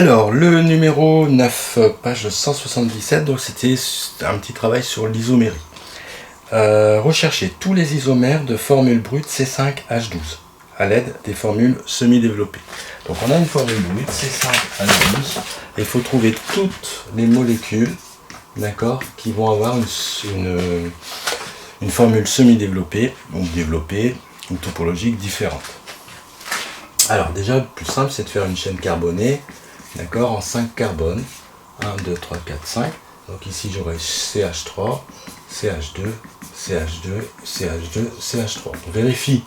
Alors, le numéro 9, page 177, donc c'était un petit travail sur l'isomérie. Rechercher tous les isomères de formule brute C5H12 à l'aide des formules semi-développées. Donc on a une formule brute C5H12 et il faut trouver toutes les molécules, d'accord, qui vont avoir une formule semi-développée ou développée ou topologique différente. Alors déjà, le plus simple, c'est de faire une chaîne carbonée, d'accord, en 5 carbones. 1, 2, 3, 4, 5. Donc ici, j'aurai CH3, CH2, CH2, CH2, CH3. On vérifie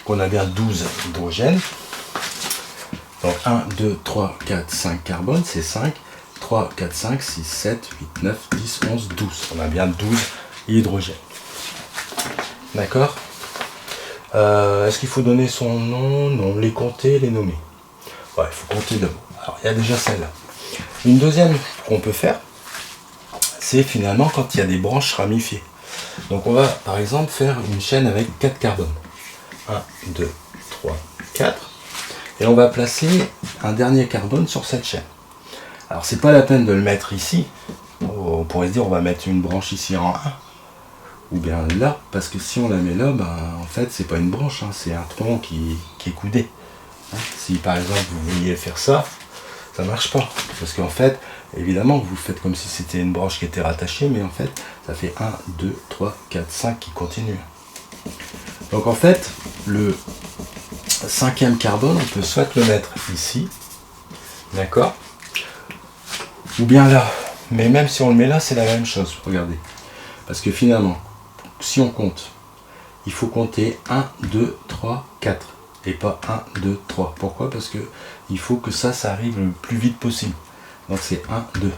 qu'on a bien 12 hydrogènes. Donc 1, 2, 3, 4, 5 carbones, c'est 5. 3, 4, 5, 6, 7, 8, 9, 10, 11, 12. On a bien 12 hydrogènes. D'accord. Est-ce qu'il faut donner son nom? Non, les compter, les nommer. Ouais, il faut compter d'abord. Alors, il y a déjà celle-là. Une deuxième qu'on peut faire, c'est finalement quand il y a des branches ramifiées. Donc, on va, par exemple, faire une chaîne avec 4 carbones. 1, 2, 3, 4. Et on va placer un dernier carbone sur cette chaîne. Alors, c'est pas la peine de le mettre ici. On pourrait se dire, on va mettre une branche ici en 1. Ou bien là, parce que si on la met là, en fait, c'est pas une branche, hein, c'est un tronc qui est coudé. Si par exemple vous vouliez faire ça, ça marche pas. Parce qu'en fait, évidemment, vous faites comme si c'était une branche qui était rattachée, mais en fait, ça fait 1, 2, 3, 4, 5 qui continuent. Donc en fait, le 5e carbone, on peut soit le mettre ici, d'accord, ou bien là. Mais même si on le met là, c'est la même chose, regardez. Parce que finalement, si on compte, il faut compter 1, 2, 3, 4 et pas 1, 2, 3. Pourquoi? Parce que il faut que ça arrive le plus vite possible. Donc c'est 1, 2.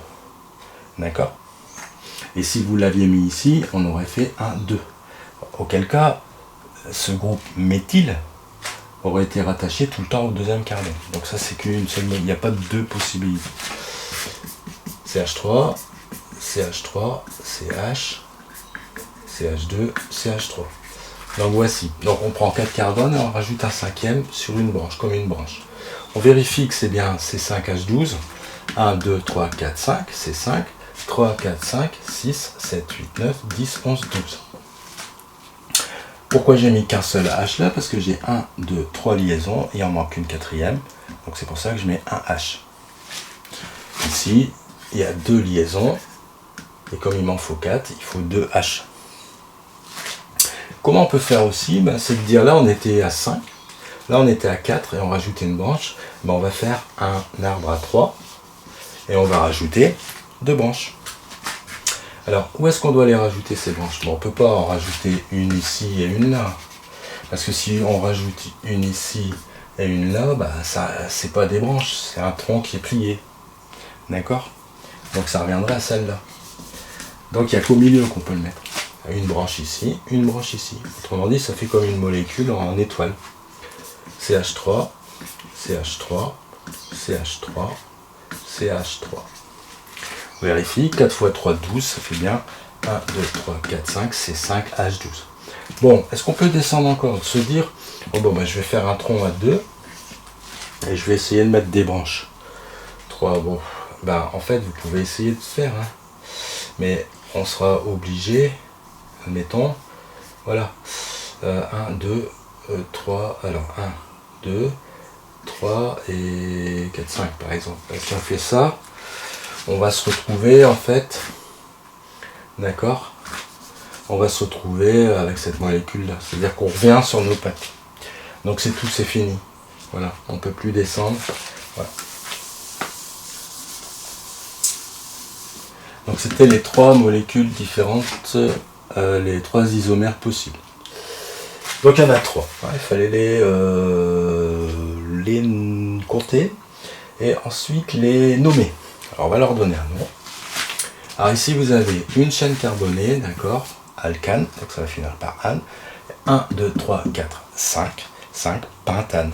D'accord? Et si vous l'aviez mis ici, on aurait fait 1, 2. Auquel cas, ce groupe méthyle aurait été rattaché tout le temps au deuxième carbone. Donc ça, c'est qu'une seule. Il n'y a pas de deux possibilités. CH3, CH3, CH. CH2, CH3. Donc voici. Donc on prend 4 carbones et on rajoute un 5e sur une branche, comme une branche. On vérifie que c'est bien C5H12. 1, 2, 3, 4, 5, c'est 5. 3, 4, 5, 6, 7, 8, 9, 10, 11, 12. Pourquoi j'ai mis qu'un seul H là? Parce que j'ai 1, 2, 3 liaisons et il en manque une 4e. Donc c'est pour ça que je mets un H. Ici, il y a 2 liaisons. Et comme il m'en faut 4, il faut 2 H. Comment on peut faire aussi? C'est de dire là on était à 5, là on était à 4 et on rajoutait une branche. On va faire un arbre à 3 et on va rajouter 2 branches. Alors où est-ce qu'on doit les rajouter ces branches? On ne peut pas en rajouter une ici et une là. Parce que si on rajoute une ici et une là, ça c'est pas des branches, c'est un tronc qui est plié. D'accord? Donc ça reviendrait à celle-là. Donc il n'y a qu'au milieu qu'on peut le mettre. Une branche ici, une branche ici. Autrement dit, ça fait comme une molécule en étoile. CH3, CH3, CH3, CH3. On vérifie, 4 x 3, 12, ça fait bien 1, 2, 3, 4, 5, c'est 5 H12. Bon, est-ce qu'on peut descendre encore? Se dire, je vais faire un tronc à 2, et je vais essayer de mettre des branches. 3, en fait, vous pouvez essayer de faire, hein. Mais on sera obligé, admettons, voilà, 1, 2, 3, alors 1, 2, 3 et 4, 5 par exemple. Si on fait ça, on va se retrouver en fait, d'accord, on va se retrouver avec cette molécule là, c'est-à-dire qu'on revient sur nos pattes. Donc c'est tout, c'est fini. Voilà, on ne peut plus descendre. Voilà. Donc c'était les 3 molécules différentes, les 3 isomères possibles. Donc il y en a 3. Il fallait les compter et ensuite les nommer. Alors on va leur donner un nom. Alors ici vous avez une chaîne carbonée, d'accord, alcane, donc ça va finir par ane. 1, 2, 3, 4, 5, 5 pentane.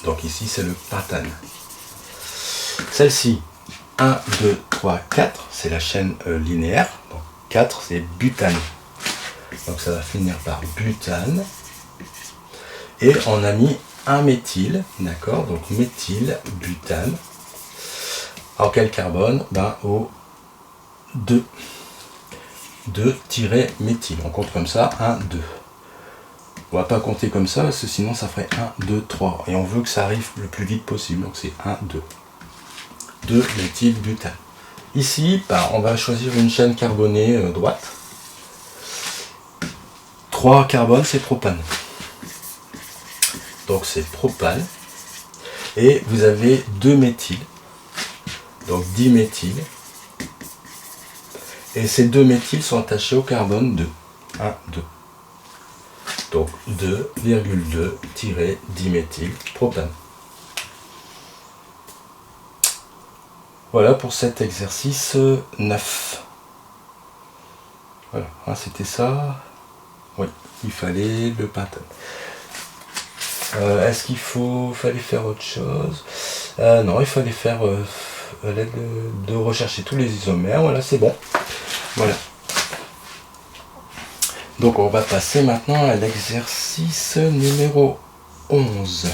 Donc ici c'est le pentane. Celle-ci, 1, 2, 3, 4, c'est la chaîne linéaire. Donc 4, c'est butane. Donc ça va finir par butane. Et on a mis un méthyle, d'accord, donc méthyle, butane. Alors quel carbone? Ben au 2. 2-méthyle. On compte comme ça, 1, 2. On va pas compter comme ça, parce que sinon ça ferait 1, 2, 3. Et on veut que ça arrive le plus vite possible, donc c'est 1, 2. 2-méthylbutane. Ici, on va choisir une chaîne carbonée droite. 3 carbones, c'est propane. Donc c'est propane. Et vous avez 2 méthyles. Donc diméthyle. Et ces 2 méthyles sont attachés au carbone 2. 1, 2. Donc 2,2-diméthyle propane. Voilà pour cet exercice 9. Voilà, c'était ça. Oui, il fallait le pentane. Est-ce qu'il fallait faire autre chose? Non, il fallait faire à l'aide de rechercher tous les isomères. Voilà, c'est bon. Voilà. Donc on va passer maintenant à l'exercice numéro 11.